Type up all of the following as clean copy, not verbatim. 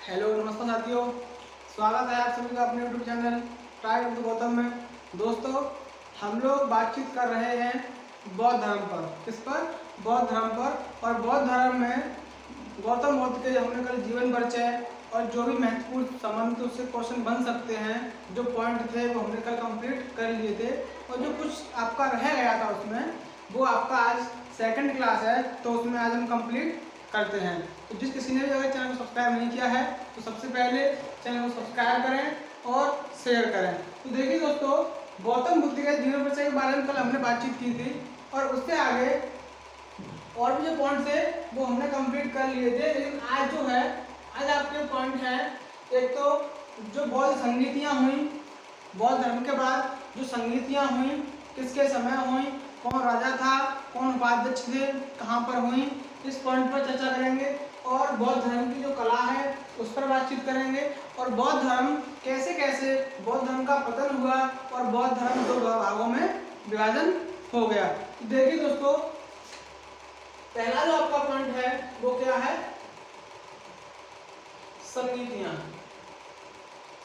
Hello नमस्कार साथियों, स्वागत है आप सभी का अपने YouTube channel try with Gautam में। दोस्तों, हम लोग बातचीत कर रहे हैं बौद्ध धर्म पर। किस पर? बौद्ध धर्म पर। और बौद्ध धर्म में गौतम बुद्ध के हमने कल जीवन परिचय और जो भी महत्वपूर्ण संबंध उससे क्वेश्चन बन सकते हैं, जो पॉइंट थे वो हमने कल कंप्लीट कर लिए थे। और जो कुछ आपका रह गया था उसमें, वो आपका आज सेकंड क्लास है, तो उसमें आज हम कंप्लीट करते हैं। तो जिस किसी ने भी अगर चैनल को सब्सक्राइब नहीं किया है तो सबसे पहले चैनल को सब्सक्राइब करें और शेयर करें। तो देखिए दोस्तों, गौतम बुद्ध के जीवन परिचय के बारे में कल हमने बातचीत की थी और उससे आगे और भी जो पॉइंट थे वो हमने कंप्लीट कर लिए थे। लेकिन आज जो है, आज आपके पॉइंट है, एक तो जो बौद्ध संगीतियाँ हुई, बौद्ध धर्म के बाद जो संगीतियाँ हुई, किसके समय हुई, कौन राजा था, कौन उपाध्यक्ष थे, कहाँ पर हुई, इस पॉइंट पर चर्चा करेंगे। और बौद्ध धर्म की जो कला है उस पर बातचीत करेंगे। और बौद्ध धर्म कैसे कैसे बौद्ध धर्म का पतन हुआ और बौद्ध धर्म दो भागों में विभाजन हो गया। तो देखिए दोस्तों, पहला जो आपका पॉइंट है वो क्या है? संगीतियां।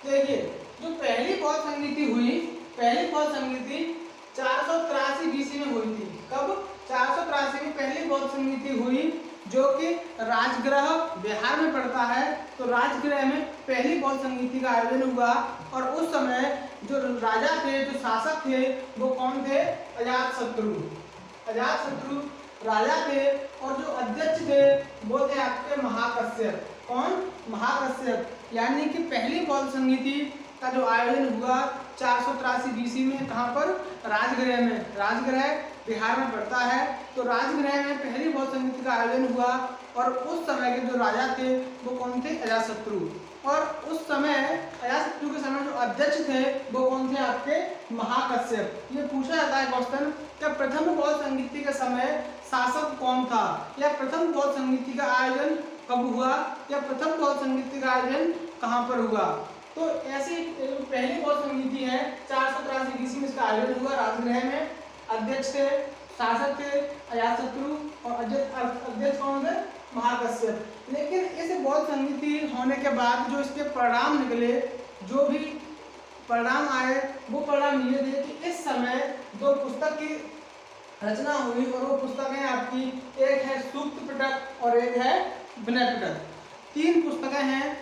देखिए, जो पहली बौद्ध संगीति हुई, पहली बौद्ध संगीति 483 बीसी में हुई थी। कब? 483 में पहली बौद्ध संगीति हुई, जो कि राजगृह बिहार में पड़ता है। तो राजगृह में पहली बौद्ध संगीति का आयोजन हुआ। और उस समय जो राजा थे, जो शासक थे, वो कौन थे? अजातशत्रु। अजातशत्रु राजा थे। और जो अध्यक्ष थे वो थे आपके महाकश्यप। कौन? महाकश्यप। यानी कि पहली बौद्ध संगीति का जो आयोजन हुआ 483 बीसी में, कहाँ पर? राजगृह में। राजगृह बिहार में पड़ता है। तो राजगृह में पहली बौद्ध संगीति का आयोजन हुआ। और उस समय के जो राजा थे वो कौन थे? अजातशत्रु। और उस समय अजातशत्रु के समय जो अध्यक्ष थे वो कौन थे? आपके महाकश्यप। ये पूछा जाता है क्वेश्चन, क्या प्रथम बौद्ध संगीति के समय शासक कौन था, या प्रथम बौद्ध संगीति का आयोजन कब हुआ, या प्रथम बौद्ध संगीति का आयोजन कहाँ पर हुआ? तो ऐसी पहली बौद्ध संगीति है 483 बीसी में, इसका आयोजन हुआ राजगृह में। अध्यक्ष थे, शासक थे अजातशत्रु, और अध्यक्ष कौन थे? महाकश्यप। लेकिन इस बौद्ध संगीति होने के बाद जो इसके परिणाम निकले, जो भी परिणाम आए, वो परिणाम ये थे कि इस समय दो पुस्तक की रचना हुई। और वो पुस्तकें आपकी, एक है सूक्त पिटक और एक है विनय पिटक। तीन पुस्तकें हैं,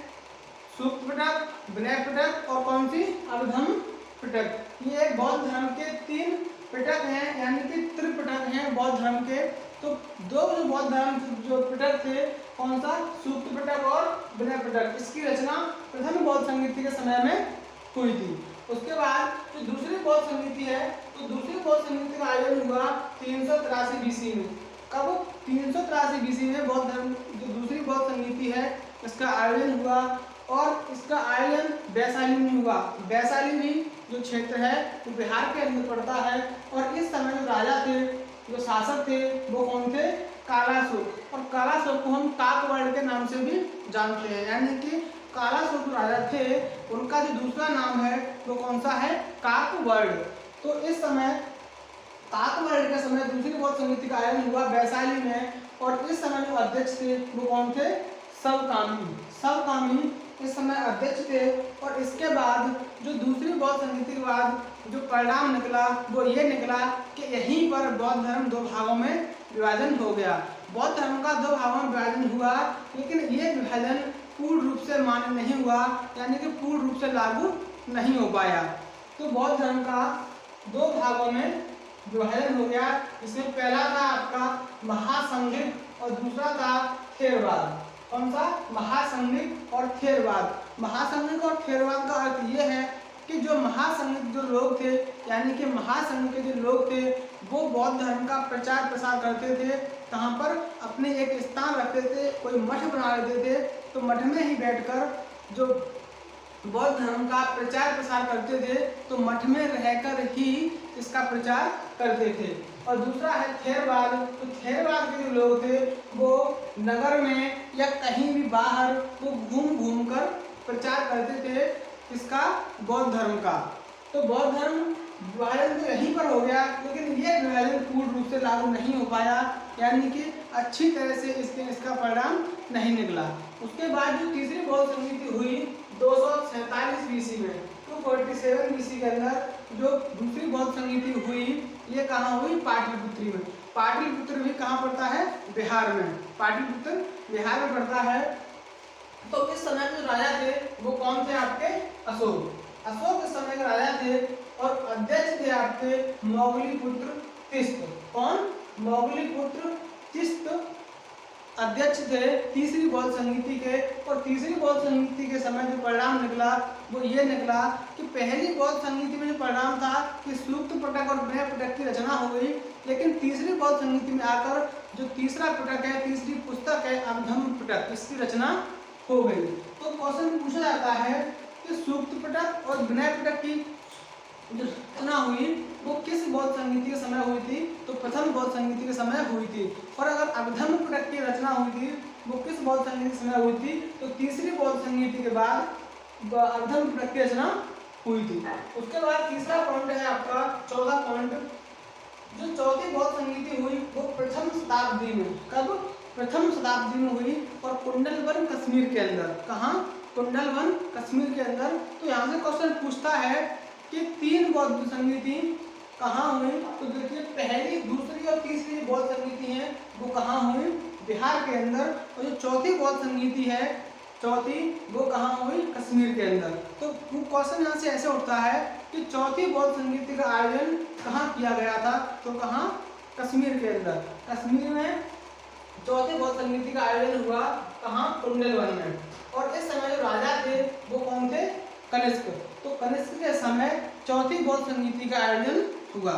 सूक्त पिटक, विनय पिटक और कौन सी? अभिधम्म पिटक। ये एक बौद्ध धर्म के तीन पिटक हैं, यानी कि त्रिपिटक हैं बौद्ध धर्म के। तो दो जो बौद्ध धर्म जो पिटक थे, कौन सा? सूक्त पिटक और विनय पिटक। इसकी रचना प्रथम बौद्ध संगीति के समय में हुई थी। उसके बाद जो दूसरी बौद्ध संगीति है, तो दूसरी बौद्ध संगीति का आयोजन हुआ 383 बीसी में। कब? 383 बीसी में बौद्ध धर्म जो दूसरी बौद्ध संगीति है इसका आयोजन हुआ। और इसका आयोजन वैशाली में हुआ। वैशाली भी जो क्षेत्र है वो बिहार के अंदर पड़ता है। और इस समय जो राजा थे, जो शासक थे, वो कौन थे? कालाशोक। और कालाशोक को हम काकवर्ण के नाम से भी जानते हैं। यानी कि कालाशोक राजा थे, उनका जो दूसरा नाम है वो कौन सा है? काकवर्ण। तो इस समय काकवर्ण के समय दूसरी बौद्ध संगीति का आयोजन हुआ वैशाली में। और इस समय जो अध्यक्ष थे वो कौन थे? सवकामी। सवकामी इस समय अध्यक्ष थे। और इसके बाद जो दूसरी बौद्ध संगीति के बाद जो परिणाम निकला वो ये निकला कि यहीं पर बौद्ध धर्म दो भागों में विभाजन हो गया। बौद्ध धर्म का दो भागों में विभाजन हुआ, लेकिन ये विभाजन पूर्ण रूप से मान्य नहीं हुआ, यानी कि पूर्ण रूप से लागू नहीं हो पाया। तो बौद्ध धर्म का दो भागों में विभाजन हो गया, जिसमें पहला था आपका महासंघिक और दूसरा था थेरवाद। कौन सा? महासंघिक और थेरवाद। महासंघिक और थेरवाद का अर्थ ये है कि जो महासंघिक जो लोग थे, यानी कि महासंघ के जो लोग थे, वो बौद्ध धर्म का प्रचार प्रसार करते थे। कहाँ पर? अपने एक स्थान रखते थे, कोई मठ बना लेते थे। तो मठ में ही बैठकर जो बौद्ध धर्म का प्रचार प्रसार करते थे, तो मठ में रहकर ही इसका प्रचार करते थे। और दूसरा है थेरवाद। तो थेरवाद के जो लोग थे वो नगर में या कहीं भी बाहर वो घूम घूम कर प्रचार करते थे इसका, बौद्ध धर्म का। तो बौद्ध धर्म विभाजन तो यहीं पर हो गया, लेकिन ये विभाजन पूर्ण रूप से लागू नहीं हो पाया, यानी कि अच्छी तरह से इसका परिणाम नहीं निकला। उसके बाद जो तीसरी बौद्ध संगीति हुई 247 बीसी में, 247 बीसी के अंदर जो दूसरी बौद्ध संगीति हुई ये कहाँ हुई? पाटलिपुत्र में। पाटलिपुत्र भी कहाँ पड़ता है? बिहार में। पाटलिपुत्र बिहार में पड़ता है। तो इस समय जो राजा थे वो कौन थे आपके? अशोक। अशोक इस समय के राजा थे और अध्यक्ष थे आपके मोगलीपुत्र तिस्त। कौन? मोगलीपुत्र तिस्त अध्यक्ष थे तीसरी बौद्ध संगीति के। और तीसरी बौद्ध संगीति के समय जो परिणाम निकला वो ये निकला कि पहली बौद्ध संगीति में जो परिणाम था कि सूक्त पिटक और विनय पिटक की रचना हो गई, लेकिन तीसरी बौद्ध संगीति में आकर जो तीसरा पिटक है, तीसरी पुस्तक है अभिधम्म पिटक, इसकी रचना हो गई। तो क्वेश्चन पूछा जाता है कि सूक्त पिटक और विनय पिटक की जो रचना हुई वो किस बौद्ध संगीति के समय हुई थी? तो प्रथम बौद्ध संगीति के समय हुई थी। और अगर अभिधम्म पिटक की रचना हुई थी वो किस बौद्ध संगीति के समय हुई थी? तो तीसरी बौद्ध संगीति के बाद अभिधम्म पिटक की रचना हुई थी। उसके बाद तीसरा पॉइंट है आपका 14 पॉइंट। जो चौथी बौद्ध संगीति हुई वो प्रथम शताब्दी में। कब? प्रथम शताब्दी में हुई और कुंडलवन कश्मीर के अंदर। कहाँ? कुंडलवन कश्मीर के अंदर। तो यहाँ से क्वेश्चन पूछता है कि तीन बौद्ध संगीति कहाँ हुई? तो देखिए पहली, दूसरी और तीसरी बौद्ध संगीति है वो कहाँ हुई? बिहार के अंदर। और जो चौथी बौद्ध संगीति है, चौथी, वो कहाँ हुई? कश्मीर के अंदर। तो क्वेश्चन यहाँ से ऐसे उठता है कि चौथी बौद्ध संगीति का आयोजन कहाँ किया गया था? तो कहाँ? कश्मीर के अंदर। कश्मीर में चौथी बौद्ध संगीति का आयोजन हुआ। कहाँ? कुंडलवन में। और इस समय जो राजा थे वो कौन थे? कनिष्क। तो कनिष्क के समय चौथी बौद्ध संगीति का आयोजन हुआ।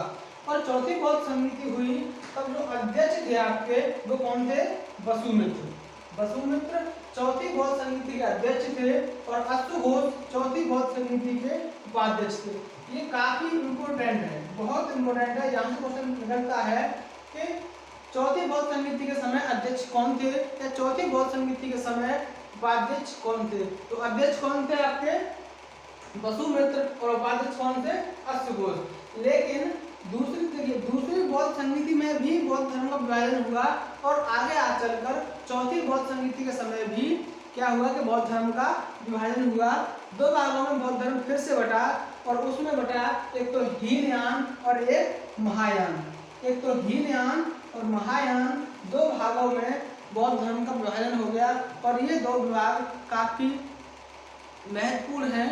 और चौथी बौद्ध संगीति हुई तब जो अध्यक्ष थे आपके वो कौन थे? वसुमित्र। वसुमित्र चौथी बौद्ध संगीति के अध्यक्ष थे और अश्वघोष चौथी बौद्ध संगीति के उपाध्यक्ष थे। ये काफी इम्पोर्टेंट है, बहुत इम्पोर्टेंट है। यहाँ से क्वेश्चन निकलता है कि चौथी बौद्ध संगीति के समय अध्यक्ष कौन थे या चौथी बौद्ध संगीति के समय उपाध्यक्ष कौन थे? तो अध्यक्ष कौन थे आपके? वसुमित्र। और उपाध्यक्ष कौन थे? अश्वघोष। लेकिन दूसरी बौद्ध संगीति में भी बौद्ध धर्म का विभाजन हुआ और आगे आ चलकर चौथी बौद्ध संगीति के समय भी क्या हुआ कि बौद्ध धर्म का विभाजन हुआ। दो भागों में बौद्ध धर्म फिर से बटा और उसमें बटा एक तो हीनयान और एक महायान। एक तो हीनयान और महायान, दो भागों में बौद्ध धर्म का विभाजन हो गया। और ये दो विभाग काफी महत्वपूर्ण हैं।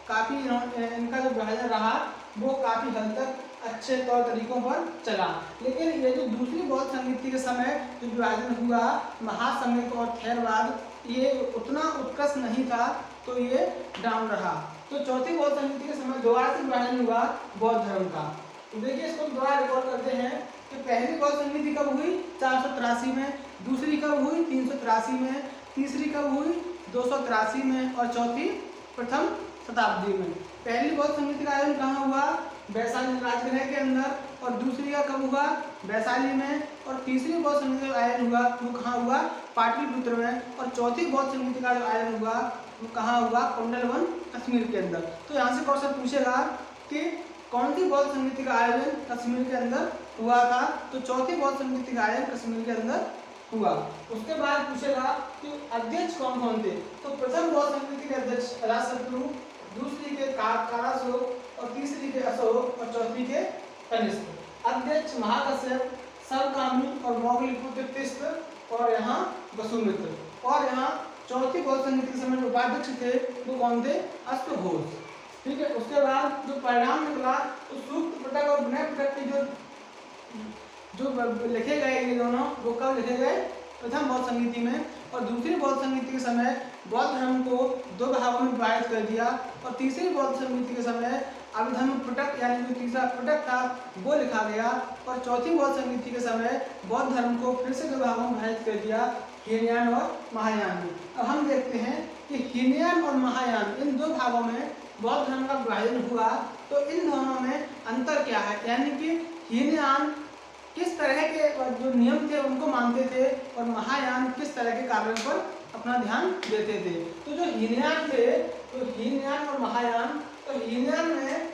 काफी इनका जो विभाजन रहा वो काफी हद तक अच्छे तौर तरीकों पर चला। लेकिन ये जो दूसरी बौद्ध संगीति के समय जो विभाजन हुआ, महासंघ और थेरवाद, ये उतना उत्कृष्ट नहीं था, तो ये डाउन रहा। तो चौथी बौद्ध संगीति के समय दोबारा से विभाजन हुआ बौद्ध धर्म का। तो देखिए इसको दोबारा रिकॉर्ड करते हैं कि पहली बौद्ध संगीति कब हुई? 483 में। दूसरी कब हुई? 383 में। तीसरी कब हुई? 283 में। और चौथी प्रथम शताब्दी में। पहली बौद्ध संगीति का आयोजन कहाँ हुआ? वैशाली राजगृह के अंदर। और दूसरी का कब हुआ? वैशाली में। और तीसरी बौद्ध संगीति का आयोजन हुआ वो कहाँ हुआ? पाटलिपुत्र में। और चौथी बौद्ध संगीति का जो आयोजन हुआ वो कहाँ हुआ? कुंडलवन कश्मीर के अंदर। तो यहाँ से क्वेश्चन पूछेगा कि कौन सी बौद्ध संगीति का आयोजन कश्मीर के अंदर हुआ था? तो चौथी बौद्ध संगीति का आयोजन कश्मीर के अंदर हुआ। उसके बाद पूछेगा कि अध्यक्ष कौन कौन थे? तो प्रथम बौद्ध संगीति के अध्यक्ष अजातशत्रु, दूसरी के काराशोक और तीसरी के अशोक और चौथी के कनिष्क। अध्यक्ष महाकश्यप, सरकामी और मोगलीपुत्र तिस्त और यहाँ वसुमित्र। और यहाँ चौथी बौद्ध संगीति के समय जो उपाध्यक्ष थे वो कौन थे? अश्वघोष। ठीक है। उसके बाद जो परिणाम निकला तो सूक्त पिटक और विनय पिटक के जो लिखे गए ये दोनों, वो कब लिखे गए? प्रथम बौद्ध संगीति में। और दूसरी बौद्ध संगीति के समय बौद्ध धर्म को दो भागों में विभाजित कर दिया। और तीसरी बौद्ध संगीति के समय अभिधम्म पिटक यानी जो तीसरा पिटक था वो लिखा गया। और चौथी बौद्ध संगीति के समय बौद्ध धर्म को फिर से दो भागों में विभाजित कर दिया, हीनयान और महायान में। अब हम देखते हैं कि हीनयान और महायान इन दो भागों में बौद्ध धर्म का विभाजन हुआ, तो इन दोनों में अंतर क्या है? यानी कि हीनयान किस तरह के जो नियम थे उनको मानते थे और महायान किस तरह के कार्यों पर अपना ध्यान देते थे। तो जो हीनयान थे, तो हीनयान और महायान, तो हीनयान में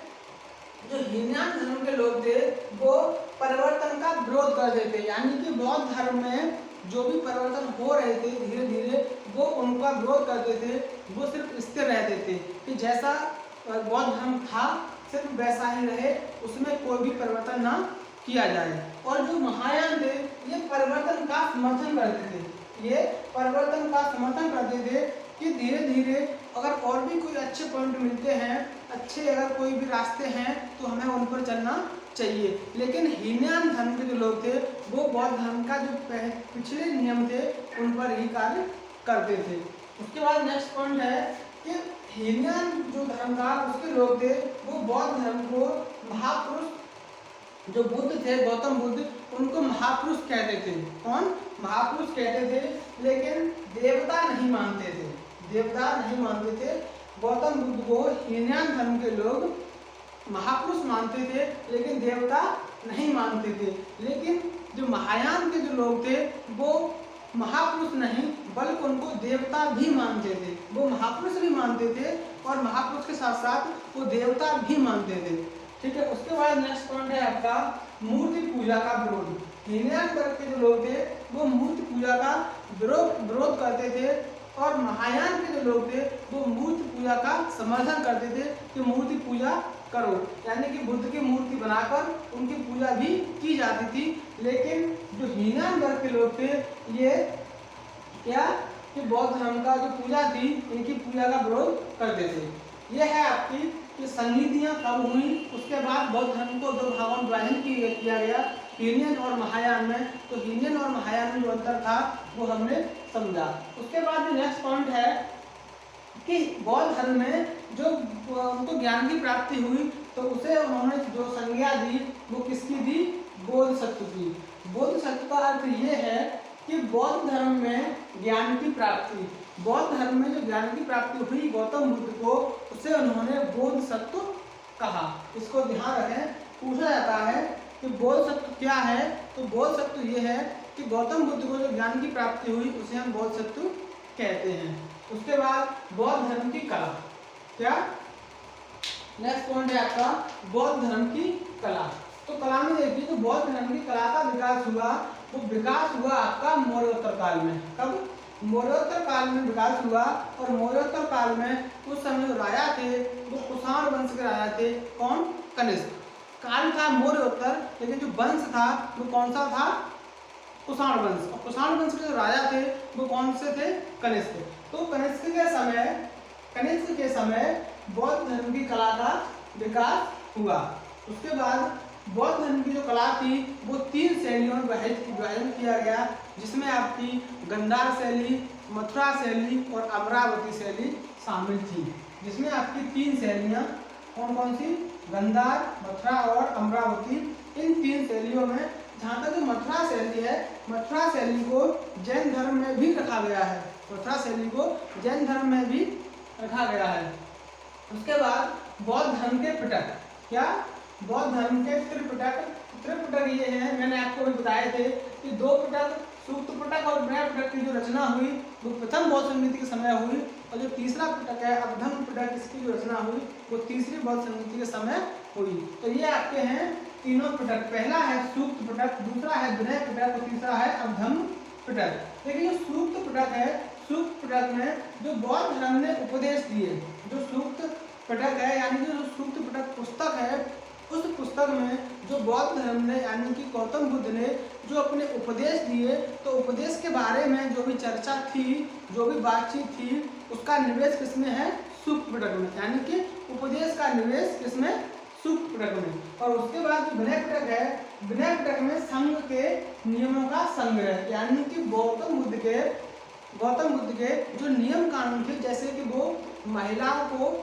जो हीनयान धर्म के लोग थे वो परिवर्तन का विरोध करते थे। यानी कि बौद्ध धर्म में जो भी परिवर्तन हो रहे थे धीरे धीरे वो उनका विरोध करते थे, वो सिर्फ स्थिर रहते थे कि जैसा बौद्ध धर्म था सिर्फ वैसा ही रहे, उसमें कोई भी परिवर्तन ना किया जाए। और जो महायान थे ये परिवर्तन का समर्थन करते थे, ये परिवर्तन का समर्थन करते थे कि धीरे धीरे अगर और भी कोई अच्छे पॉइंट मिलते हैं, अच्छे अगर कोई भी रास्ते हैं तो हमें उन पर चलना चाहिए। लेकिन हीनयान धर्म के जो लोग थे वो बौद्ध धर्म का जो पिछले नियम थे उन पर ही कार्य करते थे। उसके बाद नेक्स्ट पॉइंट है कि हीनयान जो धर्म था उसके लोग थे वो बौद्ध धर्म को महापुरुष जो बुद्ध थे, गौतम बुद्ध, उनको महापुरुष कहते थे। कौन? महापुरुष कहते थे, लेकिन देवता नहीं मानते थे, देवता नहीं मानते थे। गौतम बुद्ध को हीनयान धर्म के लोग महापुरुष मानते थे लेकिन देवता नहीं मानते थे। लेकिन जो महायान के जो लोग थे वो महापुरुष नहीं बल्कि उनको देवता भी मानते थे, वो महापुरुष भी मानते थे और महापुरुष के साथ साथ वो देवता भी मानते थे। ठीक है। उसके बाद नेक्स्ट पॉइंट है आपका मूर्ति पूजा का विरोध। हीनयान वर्ग के जो लोग थे वो मूर्ति पूजा का विरोध करते थे और महायान के जो लोग थे वो मूर्ति पूजा का समर्थन करते थे कि मूर्ति पूजा करो, यानी कि बुद्ध की मूर्ति बनाकर उनकी पूजा भी की जाती थी। लेकिन जो हीनयान वर्ग के लोग थे ये क्या कि बौद्ध धर्म का जो पूजा थी इनकी पूजा का विरोध करते थे। यह है आपकी कि संगीतियाँ कब हुई, उसके बाद बौद्ध धर्म को दो भागों में विभाजन किया गया हीनयान और महायान में। तो हीनयान और महायान में जो अंतर था वो हमने समझा। उसके बाद नेक्स्ट पॉइंट है कि बौद्ध धर्म में जो उनको ज्ञान की प्राप्ति हुई तो उसे उन्होंने जो संज्ञा दी वो किसकी दी? बोधिसत्व की। बोधिसत्व का अर्थ ये है कि बौद्ध धर्म में ज्ञान की प्राप्ति, बौद्ध धर्म में जो ज्ञान की प्राप्ति हुई गौतम बुद्ध को उसे उन्होंने बोधिसत्व कहा। इसको ध्यान रखें, पूछा जाता है कि बोधिसत्व क्या है, तो बोधिसत्व ये है कि गौतम बुद्ध को जो ज्ञान की प्राप्ति हुई उसे हम बोधिसत्व कहते हैं। उसके बाद बौद्ध धर्म की कला, क्या नेक्स्ट पॉइंट है आपका बौद्ध धर्म की कला। तो कला में देखिए जो बौद्ध धर्म की कला का विकास हुआ वो विकास हुआ आपका मौर्योत्तर काल में। कब? मौर्योत्तर काल में विकास हुआ। और मौर्योत्तर काल में उस समय जो राजा थे वो कुषाण वंश के राजा थे। कौन? कनिष्क। काल था मौर्योत्तर लेकिन जो वंश था वो कौन सा था? कुषाण वंश। और कुषाण वंश के जो राजा थे वो कौन से थे? कनिष्क। तो कनिष्क के समय बौद्ध धर्म की कला का विकास हुआ। उसके बाद बौद्ध धर्म की जो कला थी वो 3 शैलियों में विभाजन किया गया, जिसमें आपकी गांधार शैली, मथुरा शैली और अमरावती शैली शामिल थी। जिसमें आपकी 3 शैलियाँ कौन कौन सी? गांधार, मथुरा और अमरावती। इन 3 शैलियों में जहाँ तक जो मथुरा शैली है, मथुरा शैली को जैन धर्म में भी रखा गया है, मथुरा शैली को जैन धर्म में भी रखा गया है। उसके बाद बौद्ध धर्म के पिटक, क्या? बौद्ध धर्म के त्रिपिटक ये हैं, मैंने आपको भी बताए थे कि 2 पिटक, सूक्त पिटक और विनय पिटक की जो रचना हुई वो प्रथम बौद्ध संगीति के समय हुई, और जो तीसरा पिटक है अबधम्म पिटक, इसकी जो रचना हुई वो तीसरी बौद्ध संगीति के समय हुई। तो ये आपके हैं तीनों पिटक। पहला है सूक्त पिटक, दूसरा है विनय पिटक और तीसरा है अबधम्म पिटक। देखिए जो सूक्त पिटक है, सूक्त पिटक में जो बौद्ध धर्म ने उपदेश दिए, जो सूक्त पिटक है यानी जो सूक्त पिटक पुस्तक है, उस पुस्तक में जो बौद्ध धर्म ने यानी कि गौतम बुद्ध ने जो अपने उपदेश दिए, तो उपदेश के बारे में जो भी चर्चा थी, जो भी बातचीत थी, उसका निवेश किसमें है? सूक्त पिटक में, यानी कि उपदेश का निवेश किसमें? सूक्त पिटक में। और उसके बाद जो विनय पिटक है, विनय पिटक में संघ के नियमों का संग्रह, यानी कि गौतम बुद्ध के जो नियम कानून थे, जैसे कि वो महिलाओं को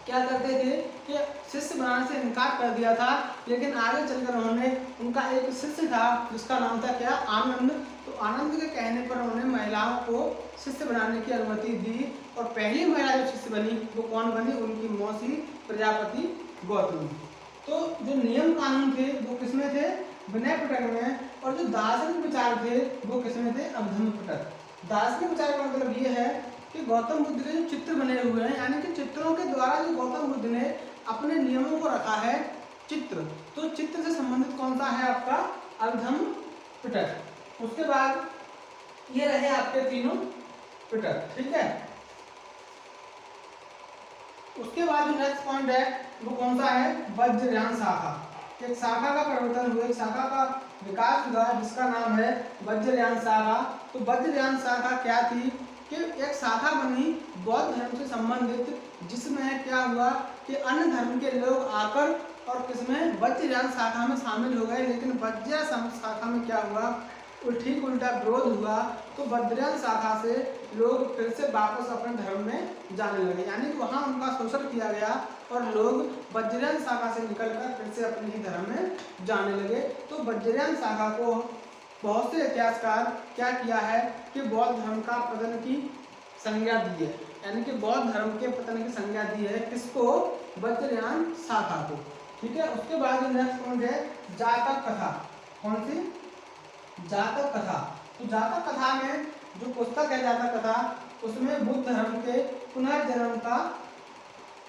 क्या करते थे कि शिष्य बनाने से इनकार कर दिया था, लेकिन आगे चलकर उन्होंने, उनका एक शिष्य था जिसका नाम था क्या? आनंद। तो आनंद के कहने पर उन्होंने महिलाओं को शिष्य बनाने की अनुमति दी, और पहली महिला जो शिष्य बनी वो कौन बनी? उनकी मौसी प्रजापति गौतमी। तो जो नियम कानून थे वो किसमें थे? विनय पिटक में। और जो दार्शनिक विचार थे वो किसमें थे? अबधम्म पिटक। दार्शनिक विचार का मतलब ये है कि गौतम बुद्ध के जो चित्र बने हुए हैं, यानी कि चित्रों के द्वारा जो गौतम बुद्ध ने अपने नियमों को रखा है चित्र, तो चित्र से संबंधित कौन सा है आपका? अबधम्म पिटक। उसके बाद ये रहे आपके तीनों पिटक, ठीक है। उसके बाद जो नेक्स्ट पॉइंट है वो कौन सा है, वज्रयान शाखा। एक शाखा का परिवर्तन हुआ, एक शाखा का विकास हुआ जिसका नाम है वज्रयान शाखा। तो वज्रयान शाखा क्या थी कि एक शाखा बनी बौद्ध धर्म से संबंधित, जिसमें क्या हुआ कि अन्य धर्म के लोग आकर और किसमें वज्रयान शाखा में शामिल हो गए। लेकिन वज्रयान शाखा में क्या हुआ, ठीक उल्टा विरोध हुआ। तो वज्रयान शाखा से लोग फिर से वापस अपने धर्म में जाने लगे, यानी कि वहाँ उनका शोषण किया गया और लोग वज्रयान शाखा से निकलकर फिर से अपने ही धर्म में जाने लगे। तो वज्रयान शाखा को बहुत से इतिहासकार क्या किया है कि बौद्ध धर्म का पतन की संज्ञा दी है, यानी कि बौद्ध धर्म के पतन की संज्ञा दी है किसको, वज्रयान शाखा को, ठीक है। उसके बाद नेक्स्ट पॉइंट है जातक कथा। कौन सी, जातक कथा। तो जातक कथा में जो पुस्तक है जातक कथा, उसमें बुद्ध धर्म के पुनर्जन्म का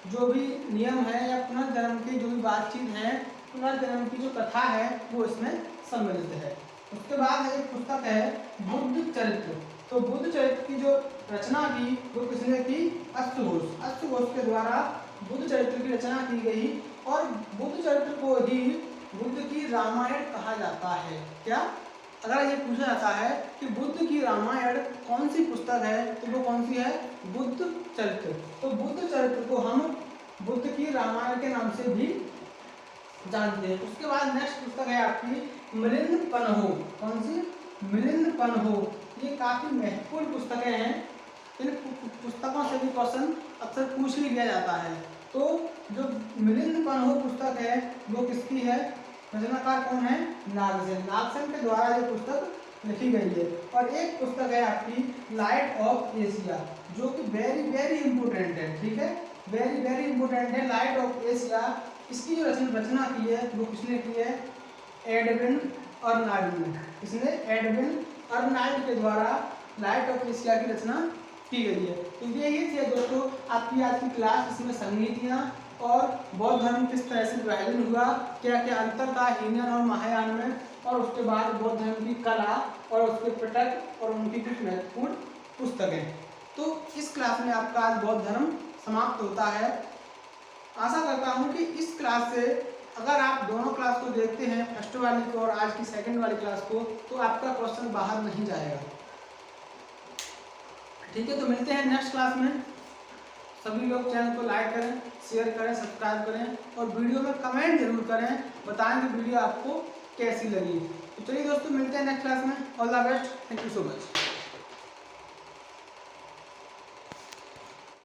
जो भी नियम है या पुनर्जन्म की जो भी बातचीत है, पुनर्जन्म की जो कथा है वो इसमें सम्मिलित है। उसके बाद एक पुस्तक है बुद्ध चरित्र। तो बुद्ध चरित्र की जो रचना की वो किसने की, अश्वघोष। अश्वघोष के द्वारा बुद्ध चरित्र की रचना की गई और बुद्ध चरित्र को ही बुद्ध की रामायण कहा जाता है। क्या, अगर ये पूछा जाता है कि बुद्ध की रामायण कौन सी पुस्तक है तो वो कौन सी है, बुद्ध चरित्र। तो बुद्ध चरित्र को हम बुद्ध की रामायण के नाम से भी जानते हैं। उसके बाद नेक्स्ट पुस्तक है आपकी मिलिंद पन्हो। कौन सी, मिलिंद पन्हो। ये काफी महत्वपूर्ण पुस्तकें हैं, इन पुस्तकों से भी क्वेश्चन अक्सर पूछ ही लिया जाता है। तो जो मिलिंद पन्हो पुस्तक है वो किसकी है, रचनाकार कौन है, नागसेन। नागसेन के द्वारा ये पुस्तक लिखी गई है। और एक पुस्तक है आपकी लाइट ऑफ एशिया, जो कि वेरी वेरी इंपोर्टेंट है, ठीक है, वेरी वेरी इंपोर्टेंट है। लाइट ऑफ एशिया, इसकी जो रचना की है वो किसने की है, एडविन अर्नाल्ड ने। इसने एडविन अर्नाल्ड के द्वारा लाइट ऑफ एशिया की रचना की गई है। तो ये थे दोस्तों आपकी आज की क्लास, इसमें संगीतियाँ और बौद्ध धर्म किस तरह से विभाजन हुआ, क्या क्या अंतर था हीनयान और महायान में, और उसके बाद बौद्ध धर्म की कला और उसके पिटक और उनकी कुछ महत्वपूर्ण पुस्तकें। तो इस क्लास में आपका आज बौद्ध धर्म समाप्त होता है। आशा करता हूँ कि इस क्लास से अगर आप दोनों क्लास को देखते हैं, फर्स्ट वाली को और आज की सेकंड वाली क्लास को, तो आपका क्वेश्चन बाहर नहीं जाएगा, ठीक है। तो मिलते हैं नेक्स्ट क्लास में। सभी लोग चैनल को लाइक करें, शेयर करें, सब्सक्राइब करें और वीडियो में कमेंट जरूर करें, बताएं कि वीडियो आपको कैसी लगी। तो चलिए दोस्तों मिलते हैं नेक्स्ट क्लास में। All the best, thank you so much.